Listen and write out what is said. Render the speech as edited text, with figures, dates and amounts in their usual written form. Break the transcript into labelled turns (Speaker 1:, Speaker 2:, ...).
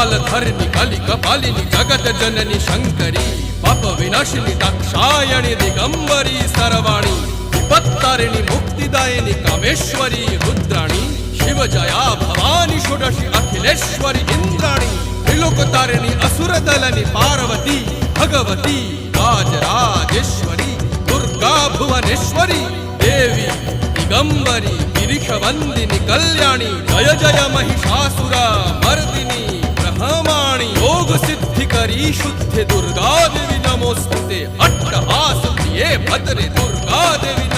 Speaker 1: कपालधरिणि कलिकपालिनि जगत जननि शंकरी पाप विनाशिनि दाक्षायणि दिगंबरी सर्वाणि विपत्तारिणि मुक्तिदायिनि कामेश्वरी रुद्राणि शिवजया भवानी षोडशी अखिलेश्वरी इंद्राणि त्रिलोकतारिणि असुरदलनि पार्वती भगवती राजराजेश्वरी दुर्गा भुवनेश्वरी देवी दिगंबरी गिरिशवंदिनी कल्याणी जय जय महिषासुर मर्दिनी ब्रह्माणी योग सिद्धिकरी शुद्ध दुर्गा देवी नमोस्तुते अट्टहास प्रिये भद्रे दुर्गा देवी